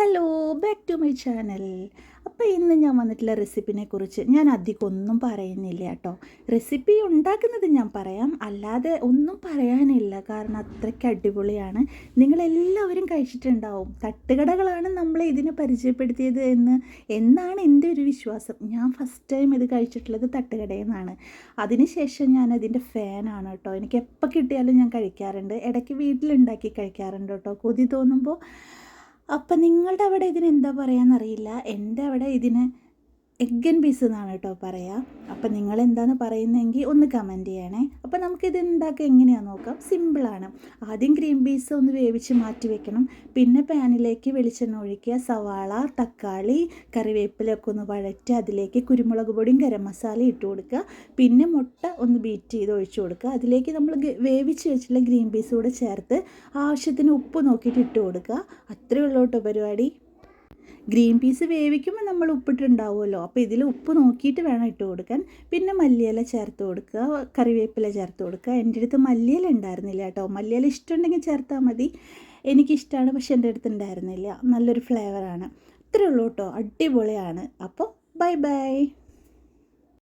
Hello, back to my channel. അപ്പോൾ ഇന്ന് ഞാൻ വന്നിട്ടുള്ള റെസിപ്പിനെ കുറിച്ച് ഞാൻ അധികം ഒന്നും പറയുന്നില്ല കേട്ടോ. റെസിപ്പി ഉണ്ടാക്കുന്നത് ഞാൻ പറയാം, അല്ലാതെ ഒന്നും പറയാനില്ല. കാരണം അത്രയ്ക്ക് അടിപൊളിയാണ്. നിങ്ങളെല്ലാവരും കഴിച്ചിട്ടുണ്ടാവും. തട്ടുകടകളാണ് നമ്മളെ ഇതിനെ പരിചയപ്പെടുത്തിയത് എന്നാണ് എൻ്റെ ഒരു വിശ്വാസം. ഞാൻ ഫസ്റ്റ് ടൈം ഇത് കഴിച്ചിട്ടുള്ളത് തട്ടുകടയിൽ നിന്നാണ്. അതിനുശേഷം ഞാൻ അതിൻ്റെ ഫാനാണ് കേട്ടോ. എനിക്ക് എപ്പോൾ കിട്ടിയാലും ഞാൻ കഴിക്കാറുണ്ട്. ഇടയ്ക്ക് വീട്ടിലുണ്ടാക്കി കഴിക്കാറുണ്ട് കേട്ടോ, കൊതി തോന്നുമ്പോൾ. അപ്പം നിങ്ങളുടെ അവിടെ ഇതിന് എന്താ പറയാന്നറിയില്ല. എൻ്റെ അവിടെ ഇതിന് എഗ് ആൻഡ് പീസ് എന്നാണ് കേട്ടോ പറയുക. അപ്പം നിങ്ങളെന്താണെന്ന് പറയുന്നതെങ്കിൽ ഒന്ന് കമൻറ്റ് ചെയ്യണേ. അപ്പോൾ നമുക്കിത് ഉണ്ടാക്കുക എങ്ങനെയാണെന്ന് നോക്കാം. സിമ്പിളാണ്. ആദ്യം ഗ്രീൻ പീസ് ഒന്ന് വേവിച്ച് മാറ്റി വെക്കണം. പിന്നെ പാനിലേക്ക് വെളിച്ചെണ്ണ ഒഴിക്കുക, സവാള, തക്കാളി, കറിവേപ്പിലൊക്കെ ഒന്ന് വഴറ്റി അതിലേക്ക് കുരുമുളക് പൊടിയും ഗരം മസാലയും ഇട്ട് കൊടുക്കുക. പിന്നെ മുട്ട ഒന്ന് ബീറ്റ് ചെയ്ത് ഒഴിച്ചു കൊടുക്കുക. അതിലേക്ക് നമ്മൾ വേവിച്ച് വെച്ചിട്ടുള്ള ഗ്രീൻ പീസ് കൂടെ ചേർത്ത് ആവശ്യത്തിന് ഉപ്പ് നോക്കിയിട്ട് ഇട്ട് കൊടുക്കുക. അത്രയേ ഉള്ളൂ കേട്ടോ പരിപാടി. ഗ്രീൻ പീസ് വേവിക്കുമ്പോൾ നമ്മൾ ഉപ്പിട്ടുണ്ടാവുമല്ലോ, അപ്പോൾ ഇതിൽ ഉപ്പ് നോക്കിയിട്ട് വേണം ഇട്ട് കൊടുക്കാൻ. പിന്നെ മല്ലിയില ചേർത്ത് കൊടുക്കുക, കറിവേപ്പില ചേർത്ത് കൊടുക്കുക. എൻ്റെ അടുത്ത് മല്ലിയില ഉണ്ടായിരുന്നില്ല കേട്ടോ. മല്ലിയില ഇഷ്ടമുണ്ടെങ്കിൽ ചേർത്താൽ മതി. എനിക്കിഷ്ടമാണ്, പക്ഷെ എൻ്റെ അടുത്ത് ഉണ്ടായിരുന്നില്ല. നല്ലൊരു ഫ്ലേവറാണ്. ഇത്രയേ ഉള്ളൂ കേട്ടോ, അടിപൊളിയാണ്. അപ്പോൾ ബൈ ബൈ.